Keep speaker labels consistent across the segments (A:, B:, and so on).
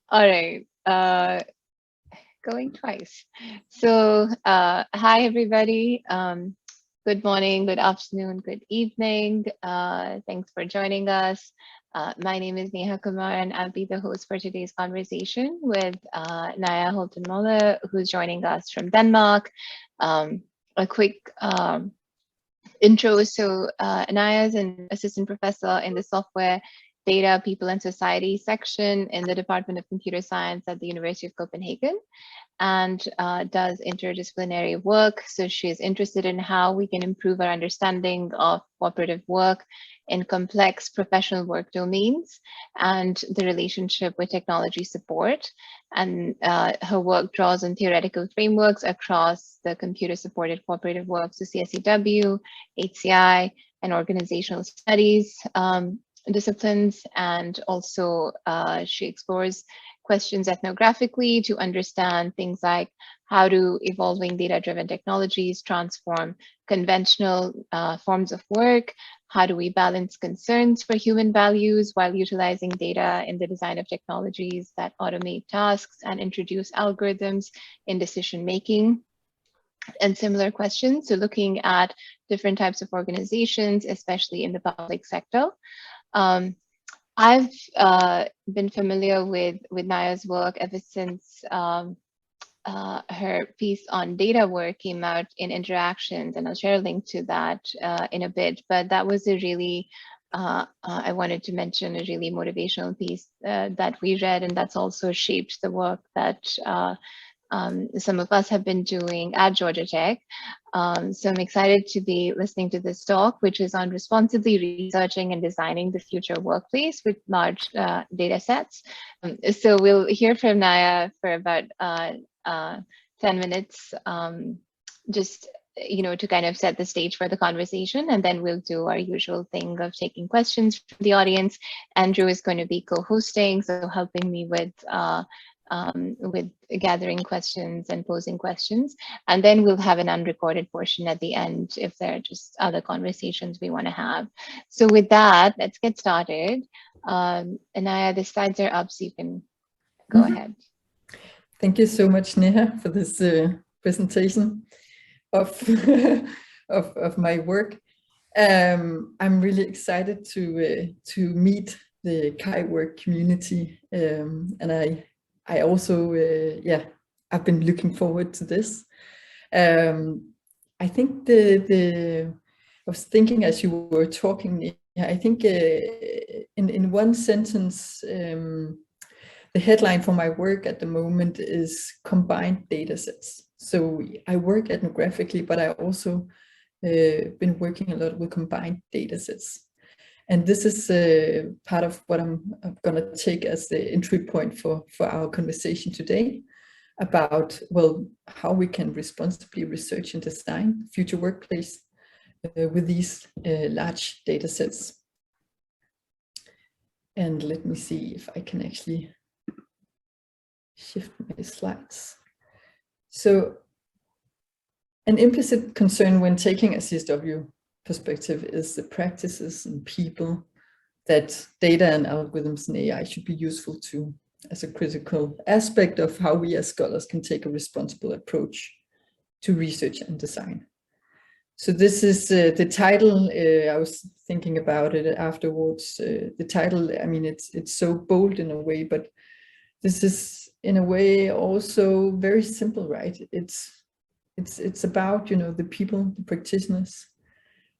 A: All right. Going twice. So, hi everybody. Good morning, good afternoon, good evening. Thanks for joining us. My name is Neha Kumar, and I'll be the host for today's conversation with Naja Holten Møller, who's joining us from Denmark. A quick intro. So Naja is an assistant professor in the software, data, people and society section in the Department of Computer Science at the University of Copenhagen, and does interdisciplinary work. So she is interested in how we can improve our understanding of cooperative work in complex professional work domains and the relationship with technology support. And her work draws on theoretical frameworks across the computer-supported cooperative work, so CSCW, HCI, and organizational studies disciplines. And also she explores questions ethnographically to understand things like how do evolving data-driven technologies transform conventional forms of work? How do we balance concerns for human values while utilizing data in the design of technologies that automate tasks and introduce algorithms in decision-making? And similar questions, so looking at different types of organizations, especially in the public sector. I've been familiar with Naja's work ever since her piece on data work came out in Interactions, and I'll share a link to that in a bit. But that was a really, I wanted to mention a really motivational piece that we read, and that's also shaped the work that some of us have been doing at Georgia Tech. So I'm excited to be listening to this talk, which is on responsibly researching and designing the future workplace with large data sets. So we'll hear from Naja for about 10 minutes, just to kind of set the stage for the conversation, and then we'll do our usual thing of taking questions from the audience. Andrew is going to be co-hosting, so helping me with gathering questions and posing questions. And then we'll have an unrecorded portion at the end if there are just other conversations we want to have. So with that, let's get started. Naja, the slides are up, so you can go ahead.
B: Thank you so much, Neha, for this presentation of, of my work. I'm really excited to meet the CHIWORK community, and I also, I've been looking forward to this. I think I was thinking as you were talking, I think in one sentence, the headline for my work at the moment is combined data sets. So I work ethnographically, but I also been working a lot with combined data sets. And this is part of what I'm going to take as the entry point for our conversation today about, well, how we can responsibly research and design future workplace with these large data sets. And let me see if I can actually shift my slides. So an implicit concern when taking a CSW perspective is the practices and people that data and algorithms and AI should be useful to as a critical aspect of how we as scholars can take a responsible approach to research and design. So this is the title. I was thinking about it afterwards. The title, I mean, it's so bold in a way, but this is in a way also very simple, right? It's about, the people, the practitioners,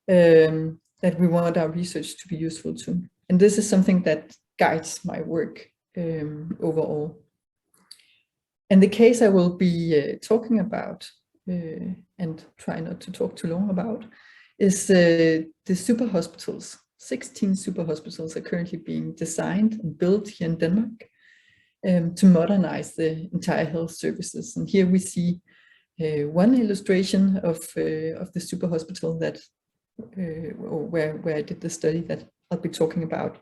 B: that we want our research to be useful to. And this is something that guides my work overall. And the case I will be talking about, and try not to talk too long about, is the super hospitals. 16 super hospitals are currently being designed and built here in Denmark to modernize the entire health services. And here we see one illustration of the super hospital that where I did the study that I'll be talking about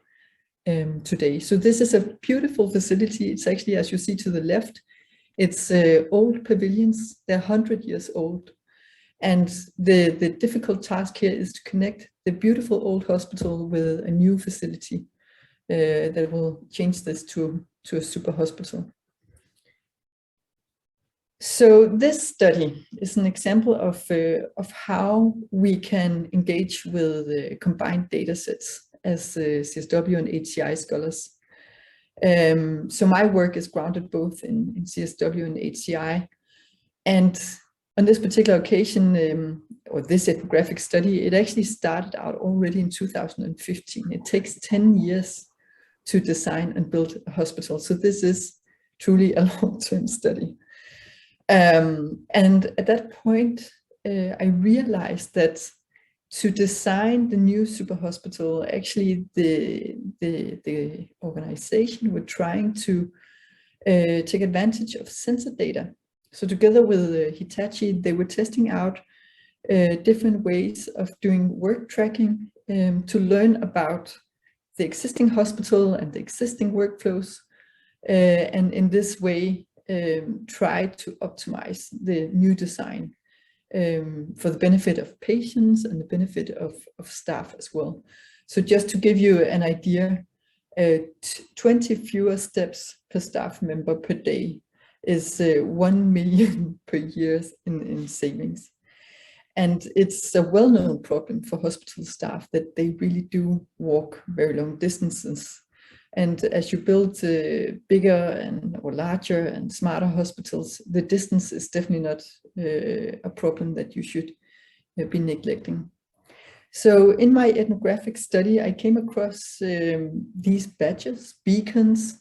B: today. So this is a beautiful facility. It's actually, as you see to the left, it's old pavilions. They're 100 years old. And the difficult task here is to connect the beautiful old hospital with a new facility that will change this to to a super hospital. So this study is an example of how we can engage with combined data sets as CSW and HCI scholars. So my work is grounded both in CSW and HCI. And on this particular occasion, or this ethnographic study, it actually started out already in 2015. It takes 10 years to design and build a hospital. So this is truly a long-term study. And at that point, I realized that to design the new super hospital, actually the organization were trying to take advantage of sensor data. So together with Hitachi, they were testing out different ways of doing work tracking to learn about the existing hospital and the existing workflows, and in this way try to optimize the new design for the benefit of patients and the benefit of staff as well. So just to give you an idea, 20 fewer steps per staff member per day is 1 million per year in savings. And it's a well-known problem for hospital staff that they really do walk very long distances. And as you build bigger or larger and smarter hospitals, the distance is definitely not a problem that you should be neglecting. So in my ethnographic study, I came across these badges, beacons,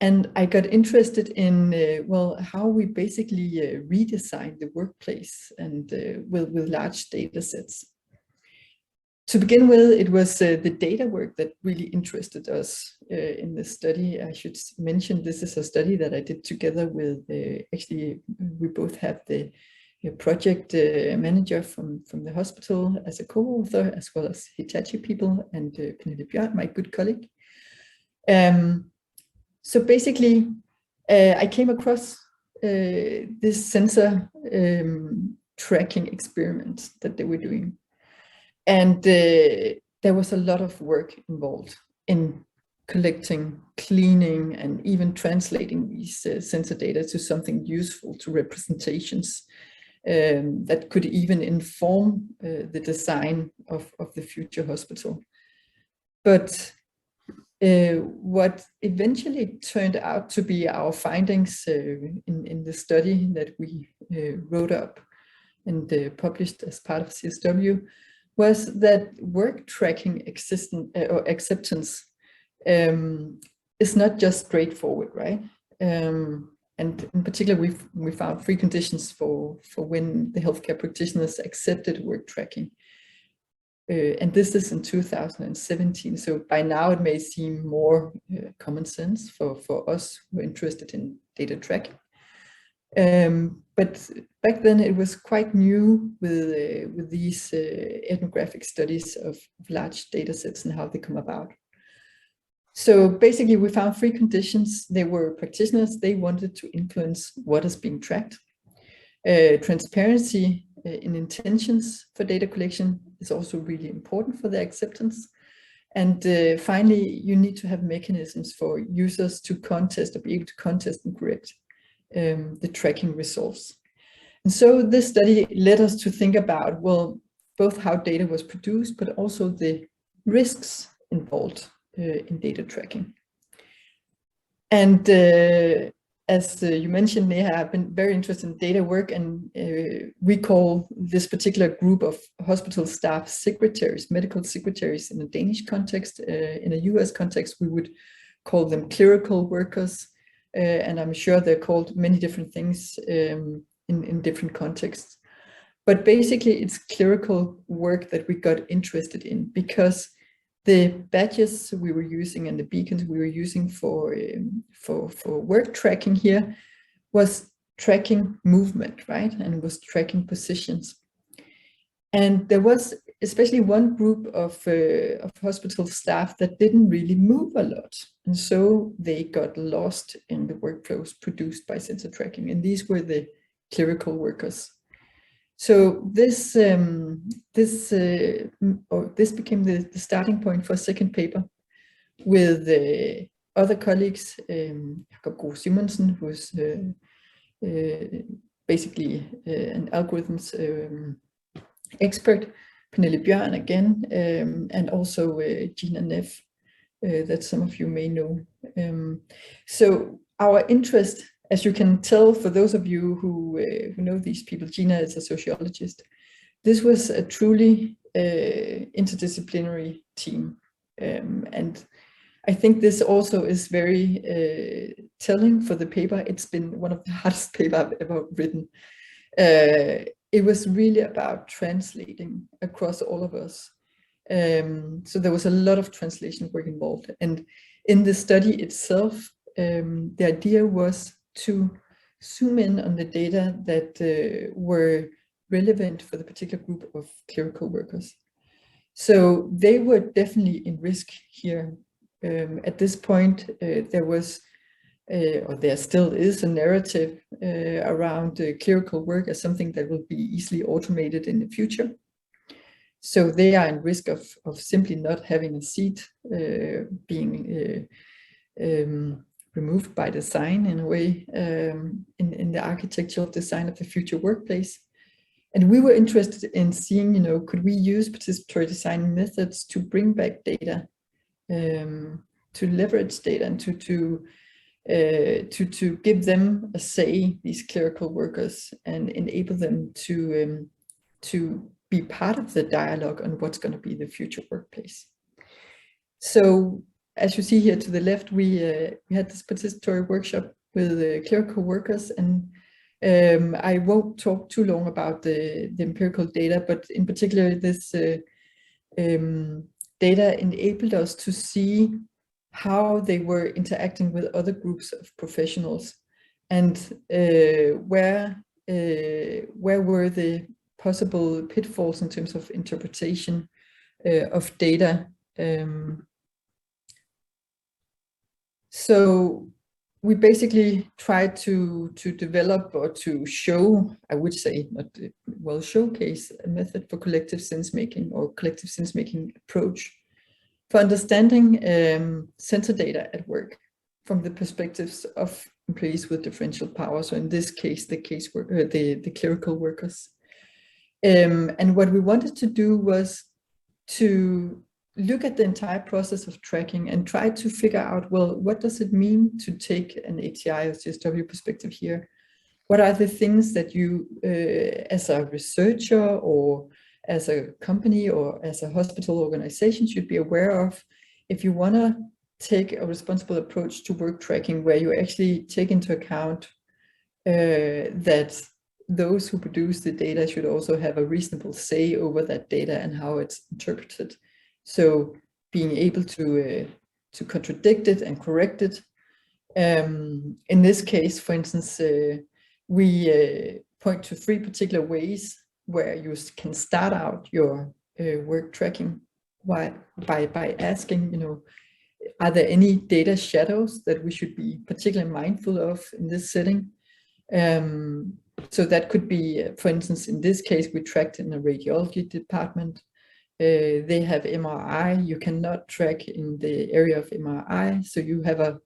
B: and I got interested in, well, how we basically redesign the workplace and with large data sets. To begin with, it was the data work that really interested us in this study. I should mention this is a study that I did together with, actually, we both have the project manager from the hospital as a co-author, as well as Hitachi people, and Pernille Bjørn, my good colleague. So basically, I came across this sensor tracking experiment that they were doing. And there was a lot of work involved in collecting, cleaning, and even translating these sensor data to something useful, to representations that could even inform the design of the future hospital. But what eventually turned out to be our findings in the study that we wrote up and published as part of CSW was that work tracking acceptance is not just straightforward, right? And in particular, we found three conditions for when the healthcare practitioners accepted work tracking. And this is in 2017. So by now it may seem more common sense for us who are interested in data tracking. But back then it was quite new with these ethnographic studies of large data sets and how they come about. So basically we found three conditions. They were practitioners, they wanted to influence what is being tracked. Transparency in intentions for data collection is also really important for the acceptance. And finally, you need to have mechanisms for users to contest or be able to contest and correct the tracking results. And so this study led us to think about, well, both how data was produced, but also the risks involved in data tracking. And as you mentioned, Neha, I've been very interested in data work, and we call this particular group of hospital staff secretaries, medical secretaries in a Danish context. In a US context, we would call them clerical workers, and I'm sure they're called many different things in different contexts. But basically, it's clerical work that we got interested in because the badges we were using and the beacons we were using for work tracking here was tracking movement, right? And it was tracking positions. And there was especially one group of hospital staff that didn't really move a lot. And so they got lost in the workflows produced by sensor tracking. And these were the clerical workers. So this became the starting point for a second paper with other colleagues, Jakob Gro Simonsen, who's basically an algorithms expert, Pernille Bjørn again, and also Gina Neff, that some of you may know. So our interest, as you can tell, for those of you who know these people, Gina is a sociologist. This was a truly interdisciplinary team, and I think this also is very telling for the paper. It's been one of the hardest papers I've ever written. It was really about translating across all of us. So there was a lot of translation work involved. And in the study itself, the idea was to zoom in on the data that were relevant for the particular group of clerical workers. So they were definitely in risk here. At this point, there was, or there still is, a narrative around clerical work as something that will be easily automated in the future. So they are in risk of simply not having a seat, being removed by design in a way, in the architectural design of the future workplace. And we were interested in seeing, could we use participatory design methods to bring back data, to leverage data, and to give them a say, these clerical workers, and enable them to be part of the dialogue on what's going to be the future workplace. So as you see here to the left, we had this participatory workshop with clerical workers, and I won't talk too long about the empirical data, but in particular this data enabled us to see how they were interacting with other groups of professionals, and where were the possible pitfalls in terms of interpretation of data. So we basically tried to develop, or to show, I would say, not well, showcase a method for collective sense making, or collective sense making approach for understanding sensor data at work from the perspectives of employees with differential power. So in this case, the clerical workers. And what we wanted to do was to look at the entire process of tracking and try to figure out, well, what does it mean to take an ATI or CSW perspective here? What are the things that you, as a researcher or as a company or as a hospital organization, should be aware of if you want to take a responsible approach to work tracking, where you actually take into account that those who produce the data should also have a reasonable say over that data and how it's interpreted. So being able to contradict it and correct it. In this case, for instance, we point to 3 particular ways where you can start out your work tracking by asking, are there any data shadows that we should be particularly mindful of in this setting? So that could be, for instance, in this case, we tracked in the radiology department. They have MRI. You cannot track in the area of MRI, so you have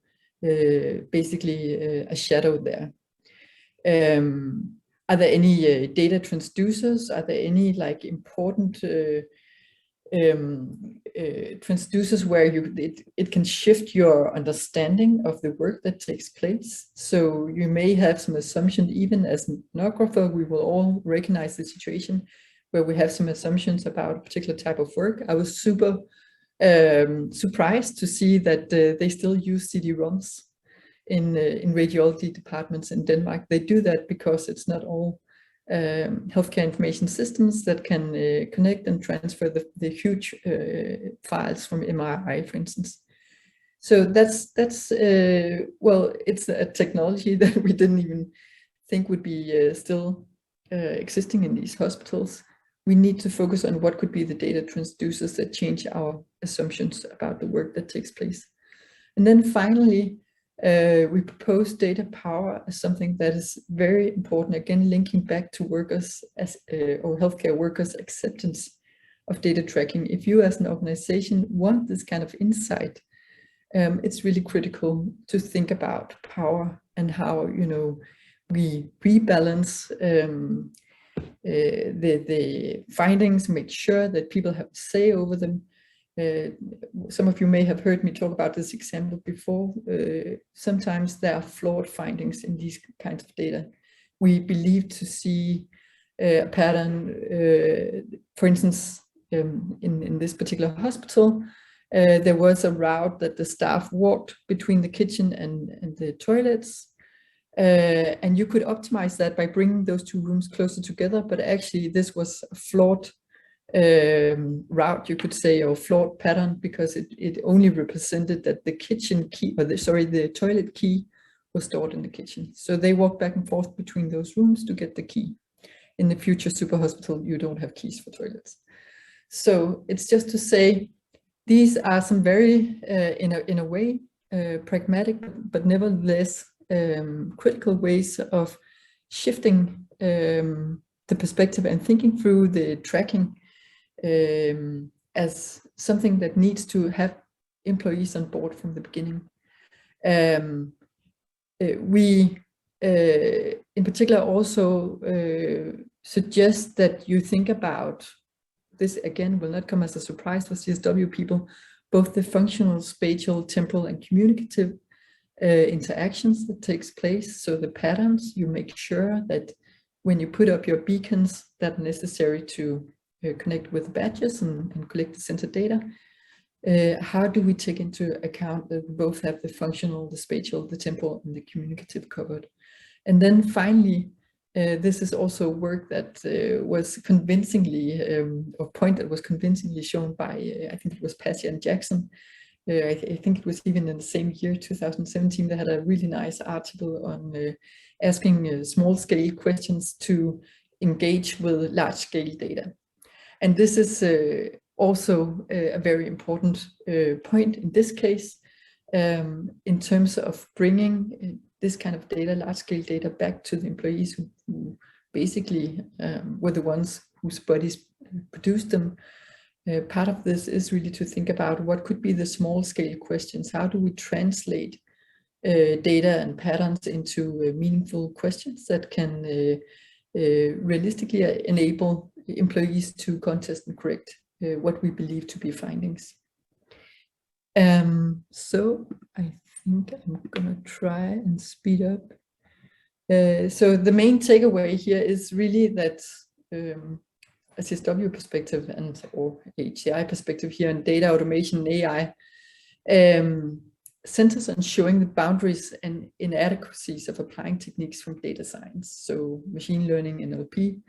B: basically a shadow there. Are there any data transducers? Are there any important transducers where it can shift your understanding of the work that takes place? So you may have some assumption, even as an ethnographer, we will all recognize the situation where we have some assumptions about a particular type of work. I was super surprised to see that they still use CD-ROMs in radiology departments in Denmark. They do that because it's not all healthcare information systems that can connect and transfer the huge files from MRI, for instance. So that's well, it's a technology that we didn't even think would be still existing in these hospitals. We need to focus on what could be the data transducers that change our assumptions about the work that takes place. And then finally, we propose data power as something that is very important, again, linking back to workers or healthcare workers' acceptance of data tracking. If you as an organization want this kind of insight, it's really critical to think about power and how, you know, we rebalance the findings, make sure that people have a say over them. Some of you may have heard me talk about this example before. Sometimes there are flawed findings in these kinds of data. We believe to see a pattern, for instance, in this particular hospital, there was a route that the staff walked between the kitchen and the toilets. And you could optimize that by bringing those two rooms closer together, but actually this was a flawed route, you could say, or flawed pattern, because it only represented that the kitchen key, or the toilet key was stored in the kitchen. So they walked back and forth between those rooms to get the key. In the future super hospital, you don't have keys for toilets. So it's just to say, these are some very, in a way, pragmatic, but nevertheless critical ways of shifting the perspective and thinking through the tracking as something that needs to have employees on board from the beginning. We, in particular, also suggest that you think about this, again, will not come as a surprise for CSW people, both the functional, spatial, temporal, and communicative interactions that takes place. So the patterns, you make sure that when you put up your beacons that are necessary to connect with badges and collect the sensor data, how do we take into account that we both have the functional, the spatial, the temporal, and the communicative covered? And then finally, this is also work that was convincingly, or point that was convincingly shown by, I think it was Passia and Jackson. I think it was even in the same year, 2017, they had a really nice article on asking small-scale questions to engage with large-scale data. And this is also a very important point in this case, in terms of bringing this kind of data, large-scale data, back to the employees who basically were the ones whose bodies produced them. Part of this is really to think about what could be the small-scale questions. How do we translate data and patterns into meaningful questions that can realistically enable employees to contest and correct what we believe to be findings. So I think I'm gonna try and speed up. So the main takeaway here is really that a CSW perspective and or HCI perspective here in data automation and AI centers on showing the boundaries and inadequacies of applying techniques from data science, so machine learning, NLP,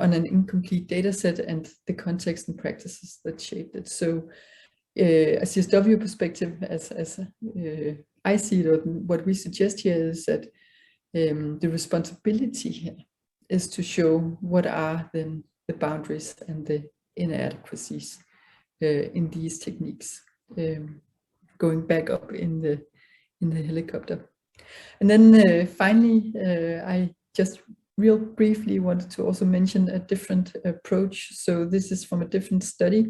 B: on an incomplete data set and the context and practices that shaped it. So a CSW perspective, as I see it, or what we suggest here, is that the responsibility here is to show what are then the boundaries and the inadequacies in these techniques, going back up in the helicopter. And then finally, I just real briefly wanted to also mention a different approach. So this is from a different study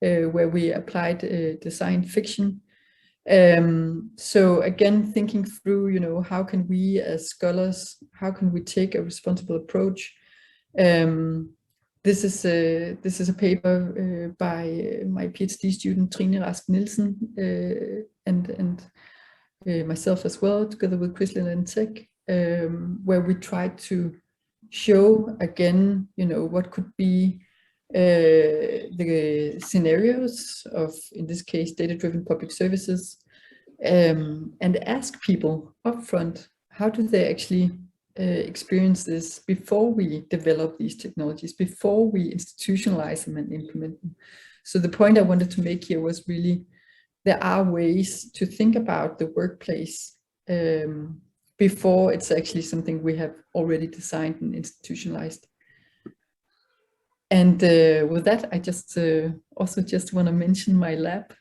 B: where we applied design fiction. So again, thinking through, you know, how can we as scholars, how can we take a responsible approach? This is a paper by my PhD student Trine Rask Nielsen and myself as well, together with Chris Tech, where we tried to show again, you know, what could be the scenarios of, in this case, data-driven public services, and ask people upfront, how do they actually experience this before we develop these technologies, before we institutionalize them and implement them. So the point I wanted to make here was really, there are ways to think about the workplace before it's actually something we have already designed and institutionalized. And with that, I just also just want to mention my lab,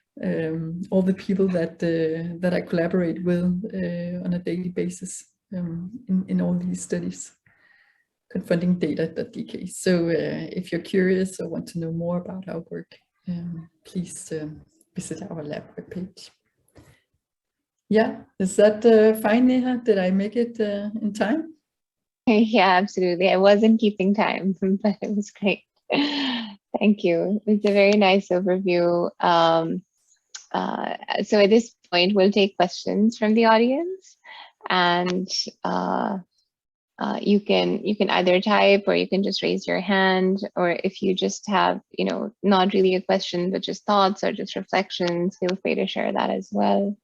B: all the people that I collaborate with on a daily basis in all these studies, confronting data.dk. So if you're curious or want to know more about our work, please visit our lab webpage. Yeah, is that fine, Neha? Did I make it in time?
A: Yeah, absolutely. I wasn't keeping time, but it was great. Thank you. It's a very nice overview. So at this point, we'll take questions from the audience, and you can either type, or you can just raise your hand, or if you just have, not really a question, but just thoughts or just reflections, feel free to share that as well.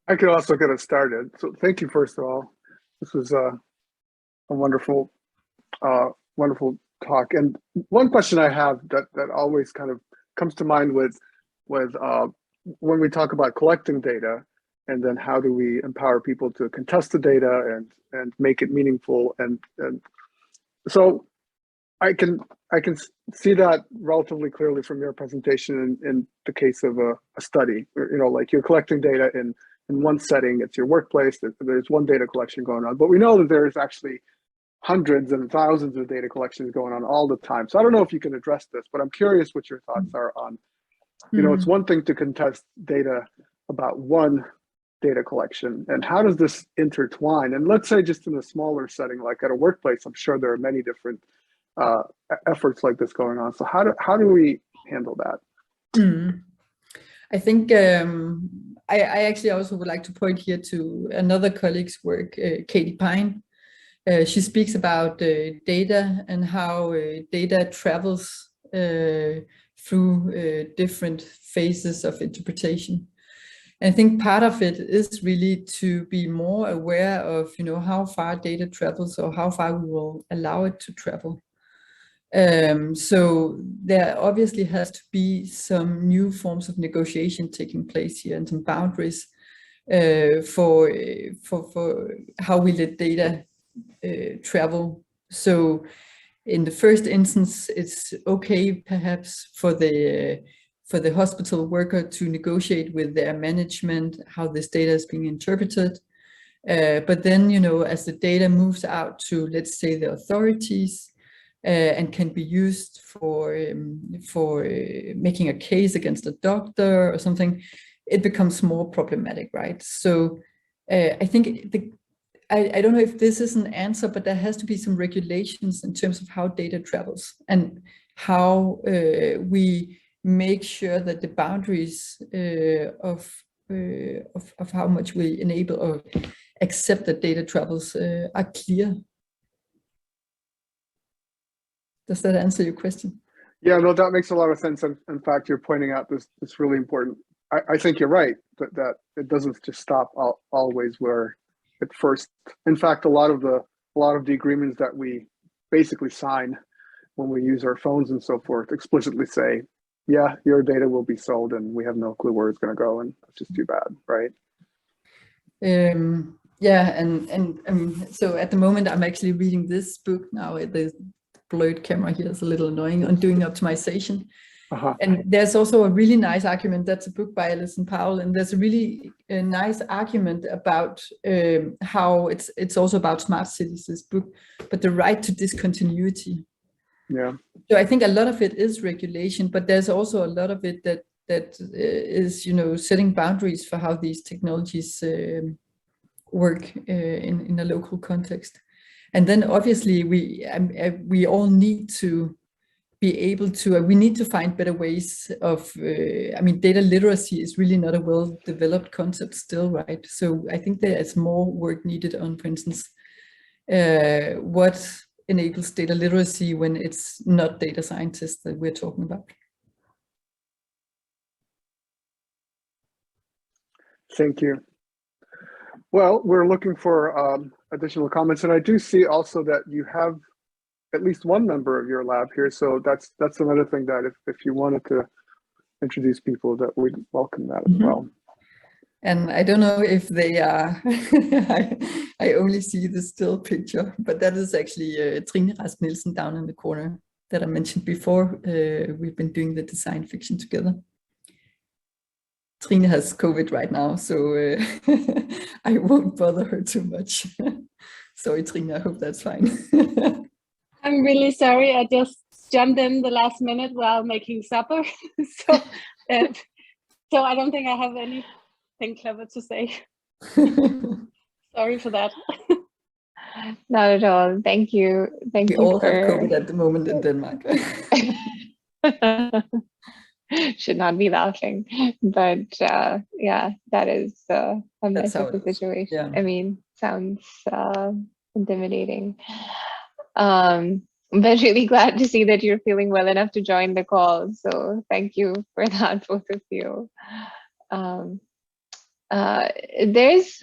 C: I could also get us started. So thank you, first of all. This was a wonderful, wonderful talk. And one question I have that always kind of comes to mind with when we talk about collecting data, and then how do we empower people to contest the data and make it meaningful. And so I can see that relatively clearly from your presentation in the case of a study. Like you're collecting data in one setting, it's your workplace, there's one data collection going on, but we know that there's actually hundreds and thousands of data collections going on all the time. So I don't know if you can address this, but I'm curious what your thoughts are on, it's one thing to contest data about one data collection, and how does this intertwine? And let's say just in a smaller setting, like at a workplace, I'm sure there are many different efforts like this going on. So how do we handle that?
B: I think I actually also would like to point here to another colleague's work, Katie Pine. She speaks about data and how data travels through different phases of interpretation. And I think part of it is really to be more aware of, how far data travels, or how far we will allow it to travel. So there obviously has to be some new forms of negotiation taking place here, and some boundaries for how we let data travel. So in the first instance, it's okay perhaps for the hospital worker to negotiate with their management how this data is being interpreted. But then, as the data moves out to, let's say, the authorities, and can be used for making a case against a doctor or something, it becomes more problematic, right? So I think I don't know if this is an answer, but there has to be some regulations in terms of how data travels, and how we make sure that the boundaries of how much we enable or accept that data travels are clear. Does that answer your question?
C: Yeah, no, that makes a lot of sense. And in fact, you're pointing out this really important. I think you're right that it doesn't just stop always where it first. In fact, a lot of the agreements that we basically sign when we use our phones and so forth explicitly say, yeah, your data will be sold, and we have no clue where it's going to go, and it's just too bad, right?
B: Yeah, and so at the moment I'm actually reading this book now. The blurred camera here is a little annoying, on doing optimization. And there's also a really nice argument. That's a book by Alison Powell, and there's a really nice argument about how it's also about smart cities, this book, but the right to discontinuity.
C: Yeah.
B: So I think a lot of it is regulation, but there's also a lot of it that is, setting boundaries for how these technologies work in a local context. And then obviously we all need to be able to, we need to find better ways of, data literacy is really not a well-developed concept still, right? So I think there is more work needed on, for instance, what enables data literacy when it's not data scientists that we're talking about.
C: Thank you. Well, we're looking for additional comments, and I do see also that you have at least one member of your lab here, so that's another thing that if you wanted to introduce people, that we'd welcome that as well.
B: And I don't know if they are, I only see the still picture, but that is actually Trine Rask Nielsen down in the corner that I mentioned before. We've been doing the design fiction together. Trine has COVID right now, so I won't bother her too much. Sorry, Trine, I hope that's fine.
D: I'm really sorry. I just jumped in the last minute while making supper. So So I don't think I have anything clever to say. Sorry for that.
A: Not at all. Thank you. Thank
B: We
A: you
B: all have
A: for...
B: COVID at the moment in Denmark.
A: Should not be laughing, but yeah, that is a mess
B: how
A: of the
B: it is.
A: situation.
B: Yeah.
A: I mean, sounds intimidating. But really glad to see that you're feeling well enough to join the call. So thank you for that, both of you. There's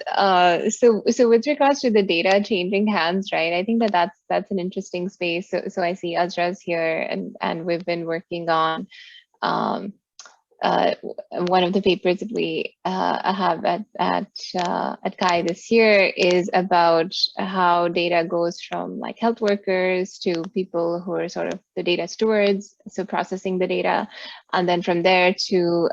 A: so with regards to the data changing hands, right? I think that's an interesting space. So I see Azra's here, and we've been working on one of the papers that we have at CHI this year is about how data goes from like health workers to people who are sort of the data stewards, so processing the data, and then from there to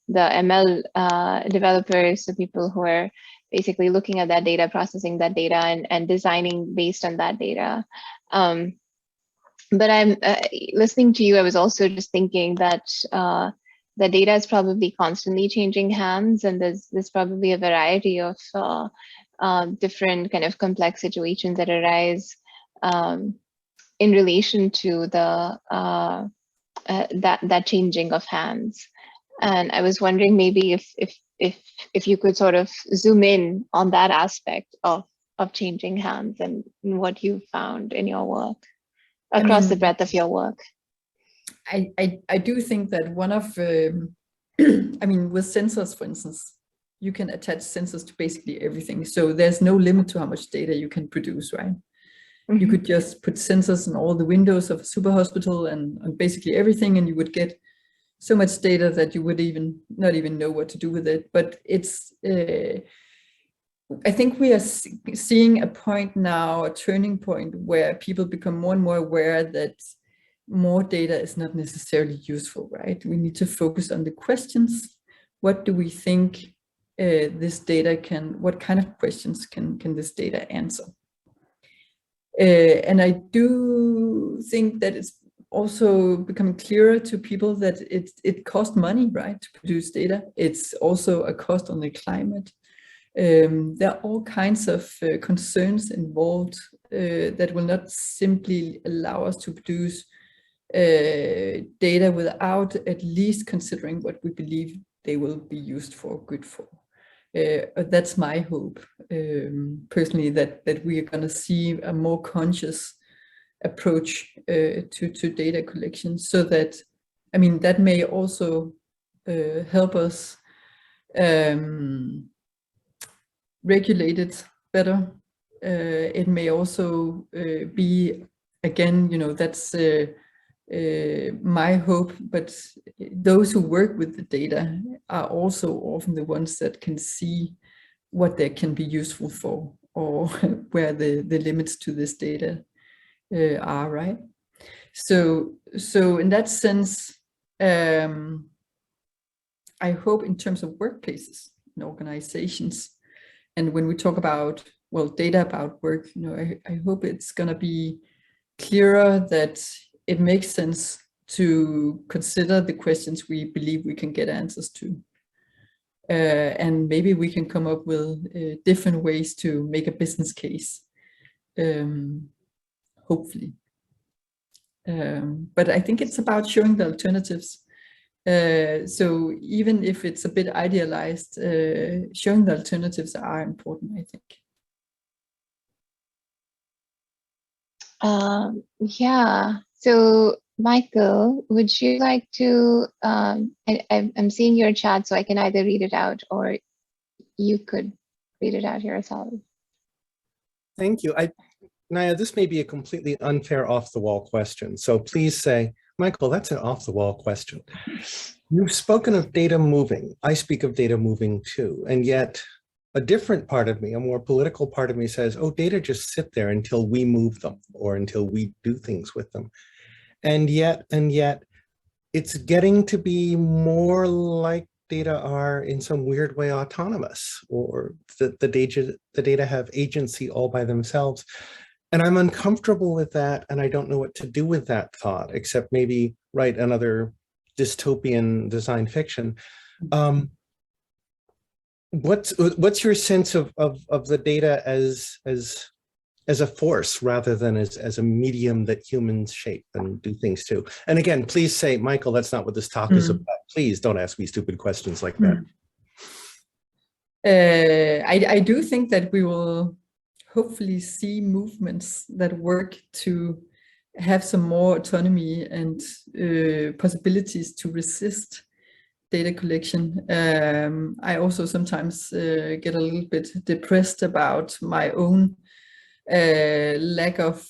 A: the ML developers, so people who are basically looking at that data, processing that data, and designing based on that data. But I'm listening to you, I was also just thinking that the data is probably constantly changing hands, and there's probably a variety of different kind of complex situations that arise in relation to the that changing of hands. And I was wondering maybe if you could sort of zoom in on that aspect of changing hands and what you found in your work across the breadth of your work.
B: I do think that one of, I mean, with sensors, for instance, you can attach sensors to basically everything. So there's no limit to how much data you can produce, right? Mm-hmm. You could just put sensors in all the windows of a super hospital and basically everything, and you would get so much data that you would not even know what to do with it. But it's, I think we are seeing a point now, a turning point, where people become more and more aware that more data is not necessarily useful, right? We need to focus on the questions. What do we think this data can, what kind of questions can this data answer? And I do think that it's also becoming clearer to people that it costs money, right, to produce data. It's also a cost on the climate. There are all kinds of concerns involved that will not simply allow us to produce data without at least considering what we believe they will be used for, good for. That's my hope, personally, that we are going to see a more conscious approach to data collection, so that, I mean, that may also help us regulate it better. It may also be, again, you know, that's my hope, but those who work with the data are also often the ones that can see what they can be useful for, or where the limits to this data are, right? So in that sense, I hope in terms of workplaces and organizations, and when we talk about, well, data about work, you know, I hope it's going to be clearer that it makes sense to consider the questions we believe we can get answers to. And maybe we can come up with different ways to make a business case, hopefully. But I think it's about showing the alternatives. So even if it's a bit idealized, showing the alternatives are important, I think.
A: Yeah, so Michael, would you like to, I'm seeing your chat, so I can either read it out or you could read it out yourself.
E: Thank you. Naja, this may be a completely unfair off-the-wall question, so please say, Michael, that's an off-the-wall question. You've spoken of data moving. I speak of data moving too, and yet a different part of me, a more political part of me says, oh, data just sit there until we move them or until we do things with them. And yet, it's getting to be more like data are in some weird way autonomous, or the data have agency all by themselves. And I'm uncomfortable with that, and I don't know what to do with that thought, except maybe write another dystopian design fiction. What's your sense of the data as a force rather than as a medium that humans shape and do things to? And again, please say, Michael, that's not what this talk is about. Please don't ask me stupid questions like that.
B: I do think that we will hopefully see movements that work to have some more autonomy and possibilities to resist data collection. I also sometimes get a little bit depressed about my own lack of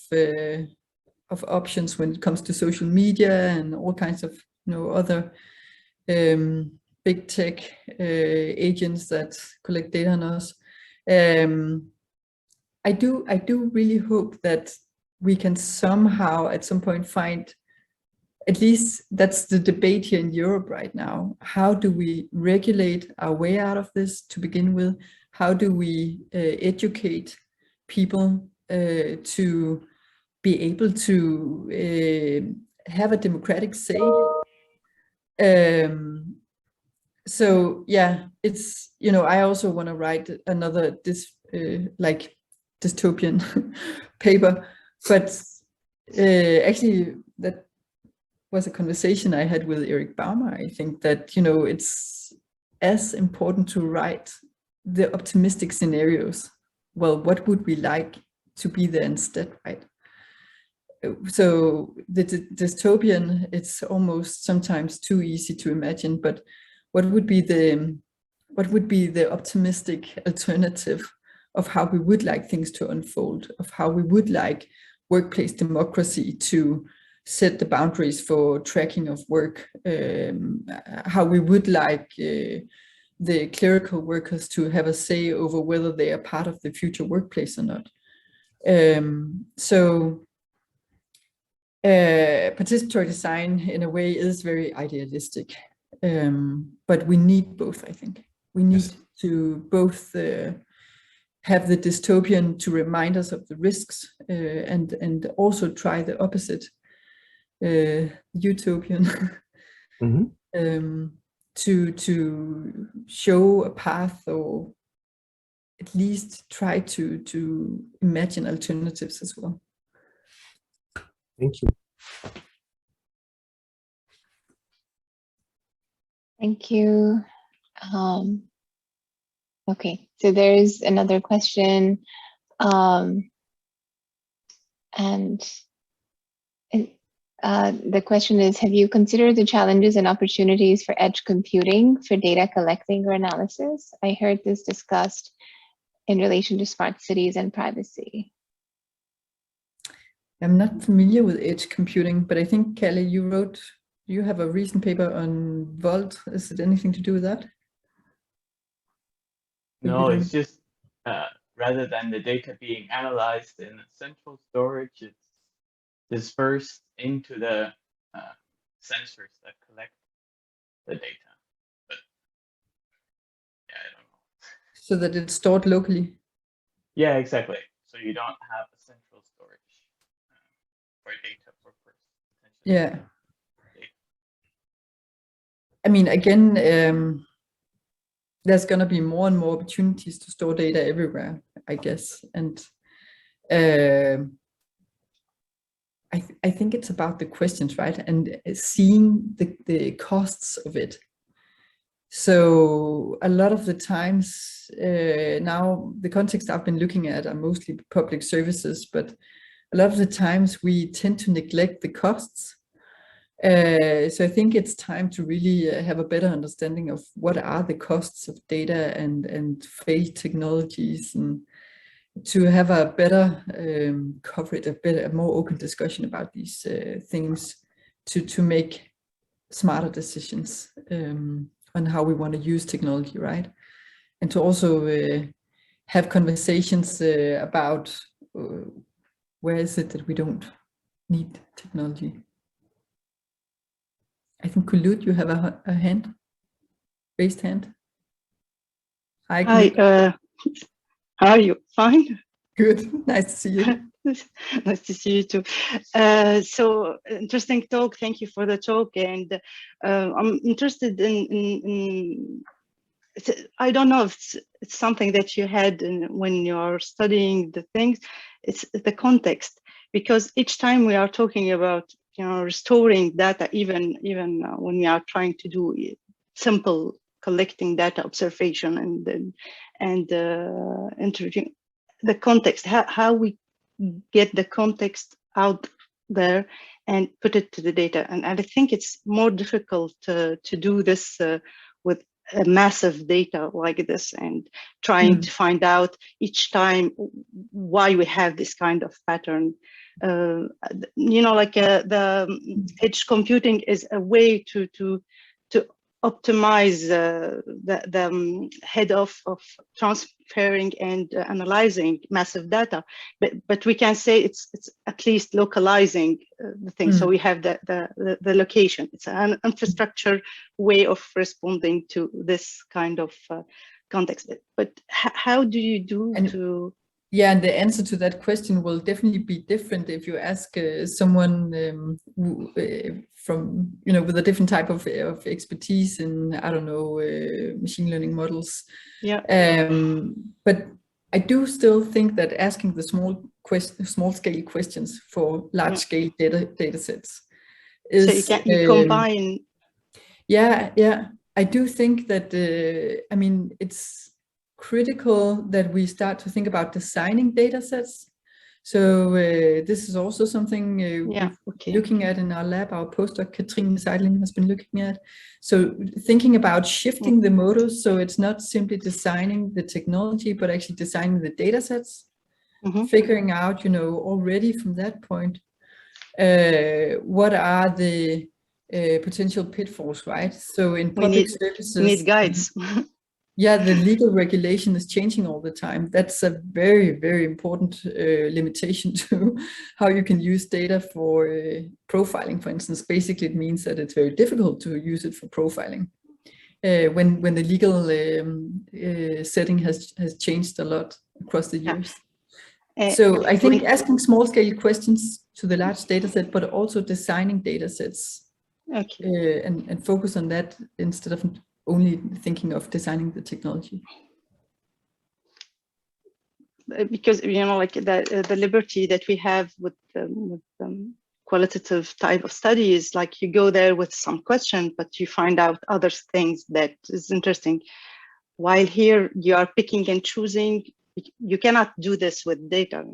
B: options when it comes to social media and all kinds of other big tech agents that collect data on us. I do really hope that we can somehow at some point find, at least that's the debate here in Europe right now. How do we regulate our way out of this to begin with? How do we educate people to be able to have a democratic say? So yeah, it's, I also want to write another dystopian paper, but actually that was a conversation I had with Eric Baumer. I think that, it's as important to write the optimistic scenarios. Well, what would we like to be there instead, right? So the dystopian, it's almost sometimes too easy to imagine, but what would be the optimistic alternative of how we would like things to unfold, of how we would like workplace democracy to set the boundaries for tracking of work, how we would like the clerical workers to have a say over whether they are part of the future workplace or not. So participatory design in a way is very idealistic, but we need both, I think. We need to both have the dystopian to remind us of the risks and also try the opposite, utopian, to show a path, or at least try to imagine alternatives as well.
E: Thank you.
A: Thank you. Okay, so there's another question, and the question is, have you considered the challenges and opportunities for edge computing for data collecting or analysis? I heard this discussed in relation to smart cities and privacy.
B: I'm not familiar with edge computing, but I think, Kelly, you have a recent paper on Vault. Is it anything to do with that?
F: No, it's just rather than the data being analyzed in central storage, it's dispersed into the sensors that collect the data. But yeah, I don't know.
B: So that it's stored locally?
F: Yeah, exactly. So you don't have a central storage for data purpose.
B: Yeah. I mean, again, there's going to be more and more opportunities to store data everywhere, I guess. And I think it's about the questions, right? And seeing the costs of it. So a lot of the times now, the context I've been looking at are mostly public services, but a lot of the times we tend to neglect the costs. So I think it's time to really have a better understanding of what are the costs of data and failed technologies, and to have a better coverage, a more open discussion about these things, to make smarter decisions on how we want to use technology, right? And to also have conversations about where is it that we don't need technology. I think, Kulut, you have a hand, raised hand. Hi,
G: how are you? Fine?
B: Good, nice to see you.
G: Nice to see you too. So interesting talk. Thank you for the talk. And I'm interested in I don't know if it's something that you had when you're studying the things. It's the context, because each time we are talking about restoring data, even when we are trying to do simple collecting data observation and interviewing, the context, how we get the context out there and put it to the data. And I think it's more difficult to do this with a massive data like this, and trying to find out each time why we have this kind of pattern. Like the edge computing is a way to optimize the head of transferring and analyzing massive data, but we can say it's at least localizing the thing. So we have the location. It's an infrastructure way of responding to this kind of context. But how do you do to?
B: Yeah, and the answer to that question will definitely be different if you ask someone from, with a different type of expertise in, I don't know, machine learning models.
G: Yeah.
B: But I do still think that asking the small scale questions for large scale data sets is.
G: So you combine.
B: Yeah. I do think that, it's critical that we start to think about designing data sets. So this is also something we're looking at in our lab. Our postdoc Katrine Seidling has been looking at. So thinking about shifting the models, so it's not simply designing the technology, but actually designing the data sets, figuring out, already from that point, what are the potential pitfalls, right? So in public services,
G: we need guides.
B: Yeah, the legal regulation is changing all the time. That's a very, very important limitation to how you can use data for profiling, for instance. Basically, it means that it's very difficult to use it for profiling when the legal setting has changed a lot across the years. So I think asking small-scale questions to the large data set, but also designing data sets and focus on that instead of only thinking of designing the technology.
G: Because like the liberty that we have with qualitative type of studies, like you go there with some question, but you find out other things that is interesting. While here you are picking and choosing, you cannot do this with data.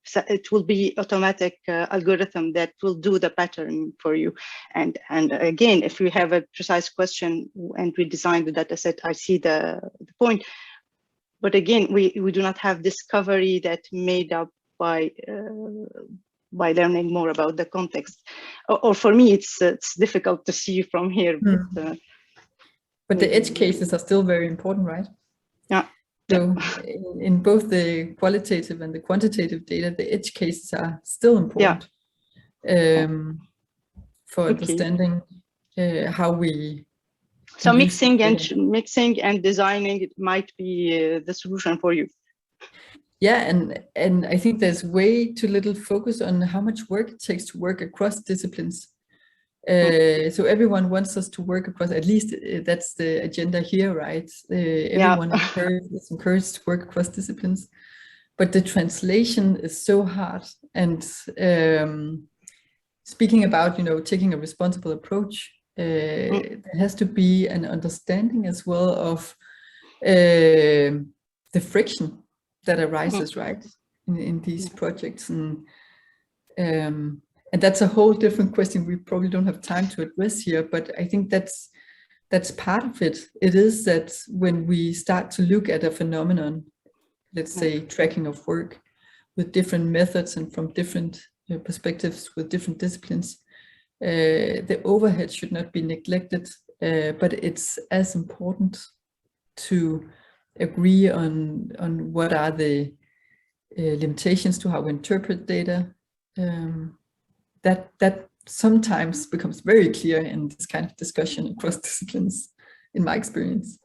G: So it will be automatic algorithm that will do the pattern for you. And again, if we have a precise question and we design the data set, I see the point. But again, we do not have discovery that made up by learning more about the context. Or for me, it's difficult to see from here.
B: But the edge cases are still very important, right?
G: Yeah.
B: So in both the qualitative and the quantitative data, the edge cases are still important for understanding how we.
G: So mixing and designing, it might be the solution for you.
B: Yeah, and I think there's way too little focus on how much work it takes to work across disciplines. So everyone wants us to work across, at least that's the agenda here, right? Everyone is encouraged to work across disciplines, but the translation is so hard. And speaking about, taking a responsible approach, there has to be an understanding as well of the friction that arises, right, in these projects. And that's a whole different question we probably don't have time to address here, but I think that's part of it. It is that when we start to look at a phenomenon, let's say tracking of work with different methods and from different perspectives with different disciplines, the overhead should not be neglected, but it's as important to agree on what are the limitations to how we interpret data. That sometimes becomes very clear in this kind of discussion across disciplines, in my experience.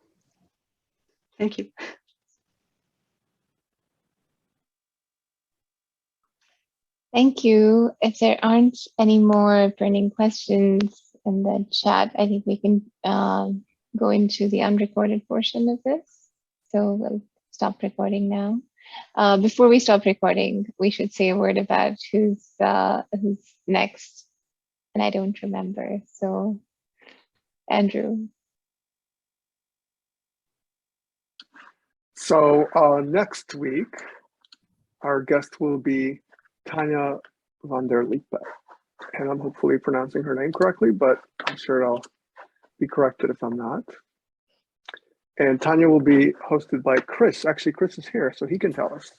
G: Thank you.
A: Thank you. If there aren't any more burning questions in the chat, I think we can go into the unrecorded portion of this. So we'll stop recording now. Before we stop recording, we should say a word about who's next. And I don't remember. So, Andrew.
C: So next week, our guest will be Tanja van der Lippe. And I'm hopefully pronouncing her name correctly, but I'm sure I'll be corrected if I'm not. And Tanja will be hosted by Chris. Actually, Chris is here, so he can tell us.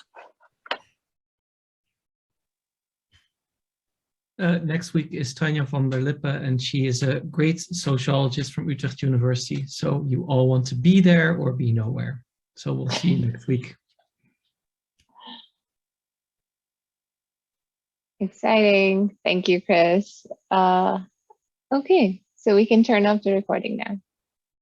H: Next week is Tanja van der Lippe, and she is a great sociologist from Utrecht University. So you all want to be there or be nowhere. So we'll see you next week.
A: Exciting. Thank you, Chris. Okay, so we can turn off the recording now.